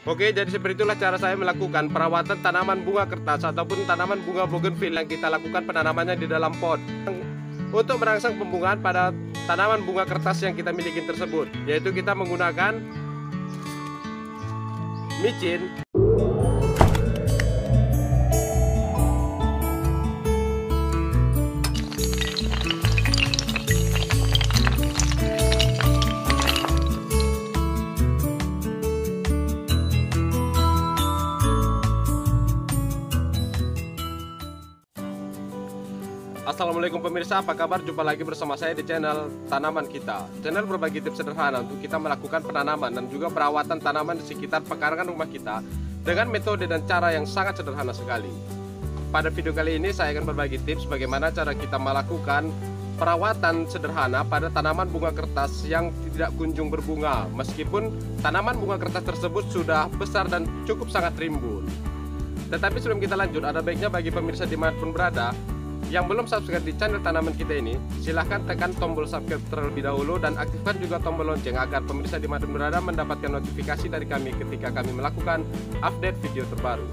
Oke, jadi seperti itulah cara saya melakukan perawatan tanaman bunga kertas ataupun tanaman bunga bougainville yang kita lakukan penanamannya di dalam pot untuk merangsang pembungaan pada tanaman bunga kertas yang kita miliki tersebut, yaitu kita menggunakan micin. Assalamualaikum pemirsa, apa kabar? Jumpa lagi bersama saya di channel Tanaman Kita. Channel berbagi tips sederhana untuk kita melakukan penanaman dan juga perawatan tanaman di sekitar pekarangan rumah kita dengan metode dan cara yang sangat sederhana sekali. Pada video kali ini saya akan berbagi tips bagaimana cara kita melakukan perawatan sederhana pada tanaman bunga kertas yang tidak kunjung berbunga, meskipun tanaman bunga kertas tersebut sudah besar dan cukup sangat rimbun. Tetapi sebelum kita lanjut, ada baiknya bagi pemirsa dimanapun berada yang belum subscribe di channel Tanaman Kita ini, silahkan tekan tombol subscribe terlebih dahulu dan aktifkan juga tombol lonceng agar pemirsa dimanapun berada mendapatkan notifikasi dari kami ketika kami melakukan update video terbaru.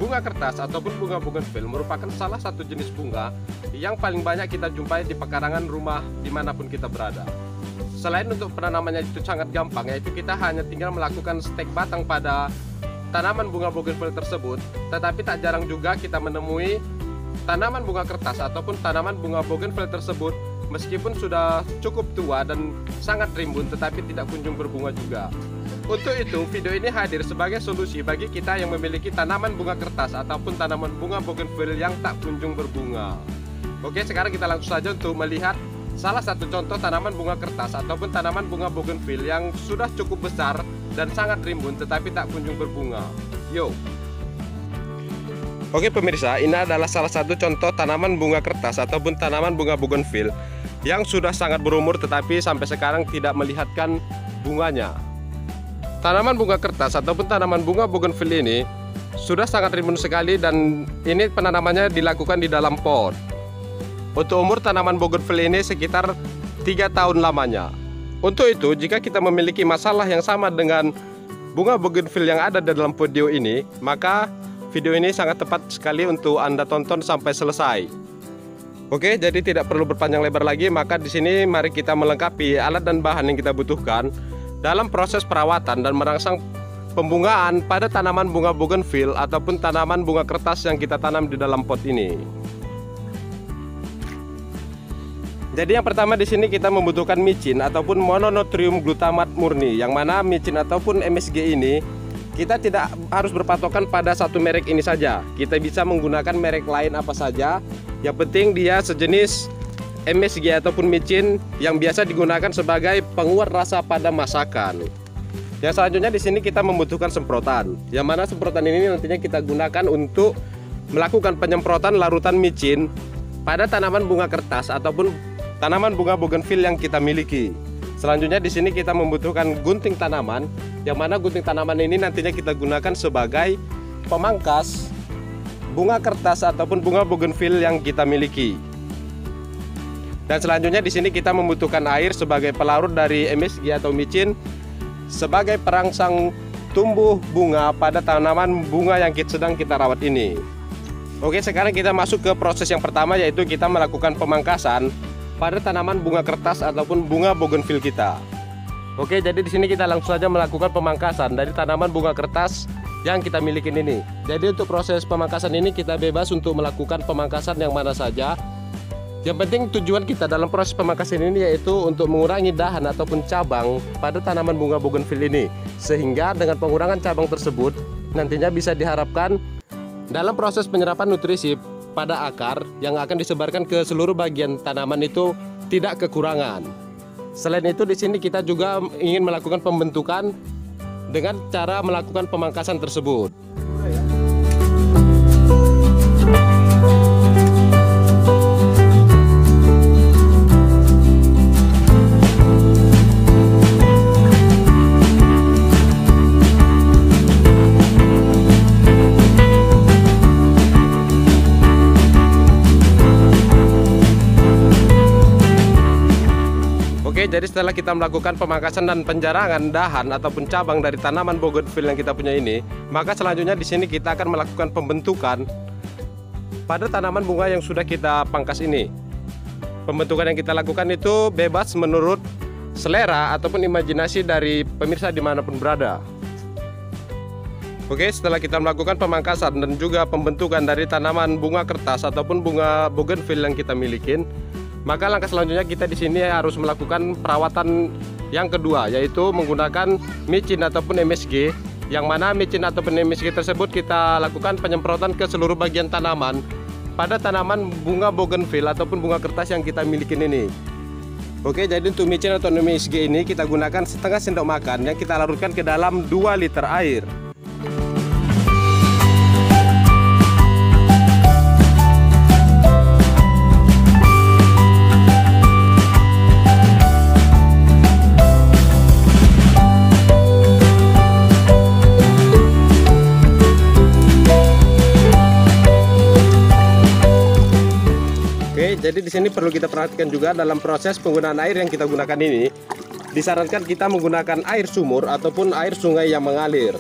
Bunga kertas ataupun bunga bougainville merupakan salah satu jenis bunga yang paling banyak kita jumpai di pekarangan rumah dimanapun kita berada. Selain untuk penanamannya itu sangat gampang, yaitu kita hanya tinggal melakukan stek batang pada tanaman bunga bougainville tersebut, tetapi tak jarang juga kita menemui tanaman bunga kertas ataupun tanaman bunga bougainville tersebut meskipun sudah cukup tua dan sangat rimbun tetapi tidak kunjung berbunga juga. Untuk itu video ini hadir sebagai solusi bagi kita yang memiliki tanaman bunga kertas ataupun tanaman bunga bougainville yang tak kunjung berbunga. Oke, sekarang kita langsung saja untuk melihat salah satu contoh tanaman bunga kertas ataupun tanaman bunga bougainville yang sudah cukup besar dan sangat rimbun tetapi tak kunjung berbunga. Yo. Oke pemirsa, ini adalah salah satu contoh tanaman bunga kertas ataupun tanaman bunga bougainville yang sudah sangat berumur tetapi sampai sekarang tidak melihatkan bunganya. Tanaman bunga kertas ataupun tanaman bunga bougainville ini sudah sangat rimbun sekali dan ini penanamannya dilakukan di dalam pot. Untuk umur tanaman bougainville ini sekitar 3 tahun lamanya. Untuk itu, jika kita memiliki masalah yang sama dengan bunga bougainville yang ada di dalam video ini, maka video ini sangat tepat sekali untuk Anda tonton sampai selesai. Oke, jadi tidak perlu berpanjang lebar lagi, maka di sini mari kita melengkapi alat dan bahan yang kita butuhkan dalam proses perawatan dan merangsang pembungaan pada tanaman bunga bougainville ataupun tanaman bunga kertas yang kita tanam di dalam pot ini. Jadi yang pertama di sini kita membutuhkan micin ataupun mononatrium glutamat murni, yang mana micin ataupun MSG ini kita tidak harus berpatokan pada satu merek ini saja. Kita bisa menggunakan merek lain apa saja. Yang penting dia sejenis MSG ataupun micin yang biasa digunakan sebagai penguat rasa pada masakan. Yang selanjutnya di sini kita membutuhkan semprotan. Yang mana semprotan ini nantinya kita gunakan untuk melakukan penyemprotan larutan micin pada tanaman bunga kertas ataupun tanaman bunga bougainville yang kita miliki. Selanjutnya di sini kita membutuhkan gunting tanaman, yang mana gunting tanaman ini nantinya kita gunakan sebagai pemangkas bunga kertas ataupun bunga bougainville yang kita miliki. Dan selanjutnya di sini kita membutuhkan air sebagai pelarut dari MSG atau micin sebagai perangsang tumbuh bunga pada tanaman bunga yang sedang kita rawat ini. Oke, sekarang kita masuk ke proses yang pertama, yaitu kita melakukan pemangkasan pada tanaman bunga kertas ataupun bunga bougainville kita. Oke, jadi di sini kita langsung saja melakukan pemangkasan dari tanaman bunga kertas yang kita miliki ini. Jadi untuk proses pemangkasan ini kita bebas untuk melakukan pemangkasan yang mana saja. Yang penting tujuan kita dalam proses pemangkasan ini yaitu untuk mengurangi dahan ataupun cabang pada tanaman bunga bougainville ini, sehingga dengan pengurangan cabang tersebut nantinya bisa diharapkan dalam proses penyerapan nutrisi pada akar yang akan disebarkan ke seluruh bagian tanaman itu tidak kekurangan. Selain itu di sini kita juga ingin melakukan pembentukan dengan cara melakukan pemangkasan tersebut. jadi setelah kita melakukan pemangkasan dan penjarangan dahan ataupun cabang dari tanaman bougainville yang kita punya ini, maka selanjutnya di sini kita akan melakukan pembentukan pada tanaman bunga yang sudah kita pangkas ini. Pembentukan yang kita lakukan itu bebas menurut selera ataupun imajinasi dari pemirsa dimanapun berada. Oke, setelah kita melakukan pemangkasan dan juga pembentukan dari tanaman bunga kertas ataupun bunga bougainville yang kita milikin, maka langkah selanjutnya kita di sini harus melakukan perawatan yang kedua, yaitu menggunakan micin ataupun MSG. Yang mana micin ataupun MSG tersebut kita lakukan penyemprotan ke seluruh bagian tanaman pada tanaman bunga bougainville ataupun bunga kertas yang kita miliki ini. Oke, jadi untuk micin atau MSG ini kita gunakan setengah sendok makan yang kita larutkan ke dalam 2 liter air. Jadi di sini perlu kita perhatikan juga dalam proses penggunaan air yang kita gunakan ini, disarankan kita menggunakan air sumur ataupun air sungai yang mengalir.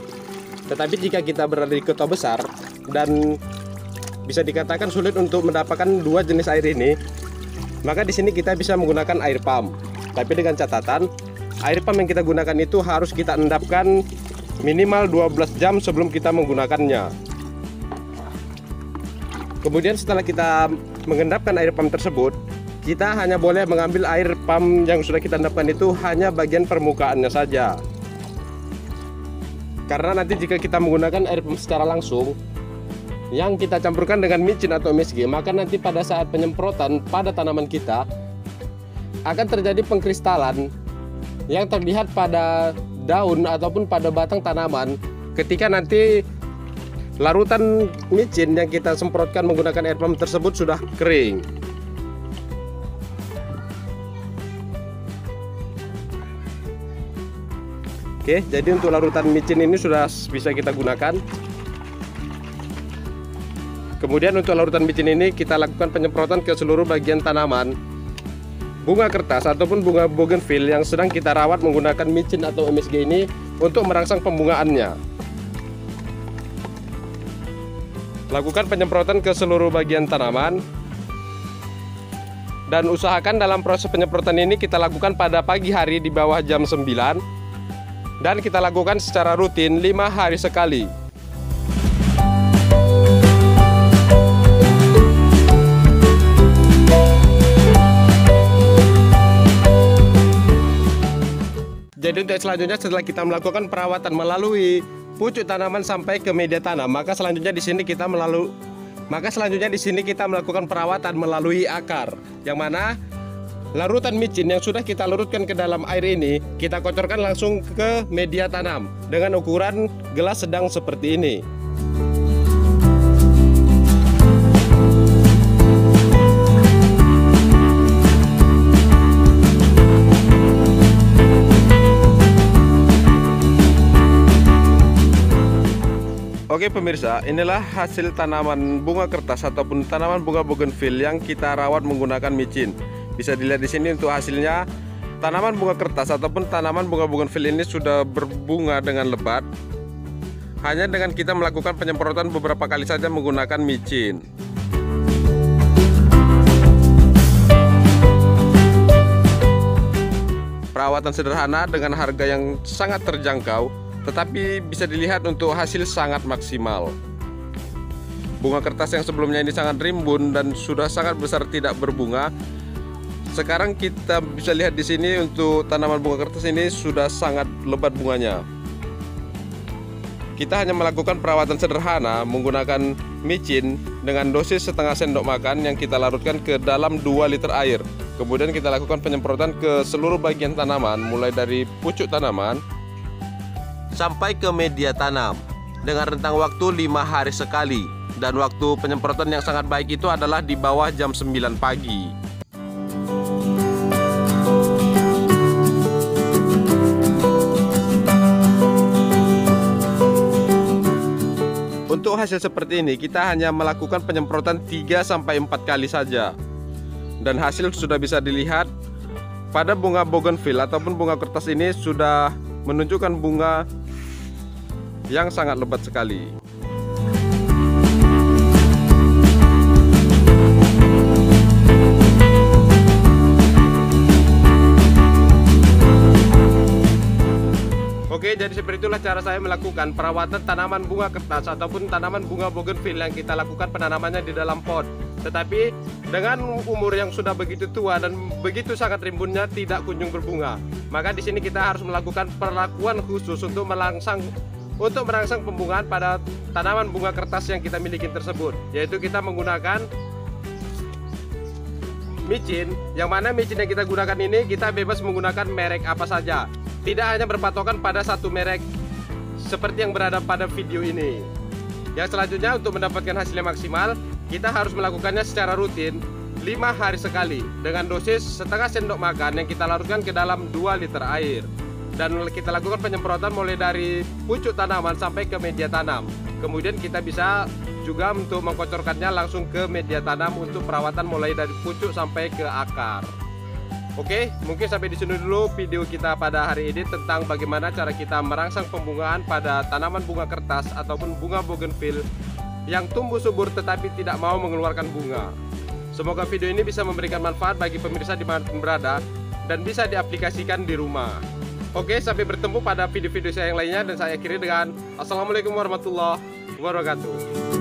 Tetapi jika kita berada di kota besar dan bisa dikatakan sulit untuk mendapatkan dua jenis air ini, maka di sini kita bisa menggunakan air pump. Tapi dengan catatan, air pump yang kita gunakan itu harus kita endapkan minimal 12 jam sebelum kita menggunakannya. Kemudian setelah kita mengendapkan air pump tersebut, kita hanya boleh mengambil air pump yang sudah kita endapkan itu hanya bagian permukaannya saja. Karena nanti jika kita menggunakan air pump secara langsung yang kita campurkan dengan micin atau MSG, maka nanti pada saat penyemprotan pada tanaman kita akan terjadi pengkristalan yang terlihat pada daun ataupun pada batang tanaman ketika nanti larutan micin yang kita semprotkan menggunakan air pump tersebut sudah kering. Oke, jadi untuk larutan micin ini sudah bisa kita gunakan. Kemudian untuk larutan micin ini kita lakukan penyemprotan ke seluruh bagian tanaman bunga kertas ataupun bunga bougainville yang sedang kita rawat menggunakan micin atau MSG ini untuk merangsang pembungaannya. Lakukan penyemprotan ke seluruh bagian tanaman. Dan usahakan dalam proses penyemprotan ini kita lakukan pada pagi hari di bawah jam 9. Dan kita lakukan secara rutin 5 hari sekali. Jadi untuk selanjutnya setelah kita melakukan perawatan melalui pucuk tanaman sampai ke media tanam, maka selanjutnya di sini kita melakukan perawatan melalui akar, yang mana larutan micin yang sudah kita larutkan ke dalam air ini kita kocorkan langsung ke media tanam dengan ukuran gelas sedang seperti ini. Oke pemirsa, inilah hasil tanaman bunga kertas ataupun tanaman bunga bougainville yang kita rawat menggunakan micin. Bisa dilihat di sini untuk hasilnya, tanaman bunga kertas ataupun tanaman bunga bougainville ini sudah berbunga dengan lebat. Hanya dengan kita melakukan penyemprotan beberapa kali saja menggunakan micin. Perawatan sederhana dengan harga yang sangat terjangkau, tetapi bisa dilihat untuk hasil sangat maksimal. Bunga kertas yang sebelumnya ini sangat rimbun dan sudah sangat besar tidak berbunga. Sekarang kita bisa lihat di sini untuk tanaman bunga kertas ini sudah sangat lebat bunganya. Kita hanya melakukan perawatan sederhana menggunakan micin dengan dosis setengah sendok makan yang kita larutkan ke dalam 2 liter air. Kemudian kita lakukan penyemprotan ke seluruh bagian tanaman, mulai dari pucuk tanaman sampai ke media tanam dengan rentang waktu 5 hari sekali, dan waktu penyemprotan yang sangat baik itu adalah di bawah jam 9 pagi. Untuk hasil seperti ini kita hanya melakukan penyemprotan 3-4 kali saja, dan hasil sudah bisa dilihat pada bunga bougainville ataupun bunga kertas ini sudah menunjukkan bunga yang sangat lebat sekali. Oke, jadi seperti itulah cara saya melakukan perawatan tanaman bunga kertas ataupun tanaman bunga bougainville yang kita lakukan penanamannya di dalam pot. Tetapi dengan umur yang sudah begitu tua dan begitu sangat rimbunnya tidak kunjung berbunga, maka di sini kita harus melakukan perlakuan khusus untuk merangsang pembungaan pada tanaman bunga kertas yang kita miliki tersebut, yaitu kita menggunakan micin. Yang mana micin yang kita gunakan ini kita bebas menggunakan merek apa saja, tidak hanya berpatokan pada satu merek seperti yang berada pada video ini. Yang selanjutnya, untuk mendapatkan hasil yang maksimal, kita harus melakukannya secara rutin 5 hari sekali dengan dosis setengah sendok makan yang kita larutkan ke dalam 2 liter air. Dan kita lakukan penyemprotan mulai dari pucuk tanaman sampai ke media tanam. Kemudian kita bisa juga untuk mengkocorkannya langsung ke media tanam untuk perawatan mulai dari pucuk sampai ke akar. Oke, mungkin sampai di sini dulu video kita pada hari ini tentang bagaimana cara kita merangsang pembungaan pada tanaman bunga kertas ataupun bunga bougainville yang tumbuh subur tetapi tidak mau mengeluarkan bunga. Semoga video ini bisa memberikan manfaat bagi pemirsa dimanapun berada dan bisa diaplikasikan di rumah. Oke, sampai bertemu pada video-video saya yang lainnya, dan saya akhiri dengan Assalamualaikum warahmatullahi wabarakatuh.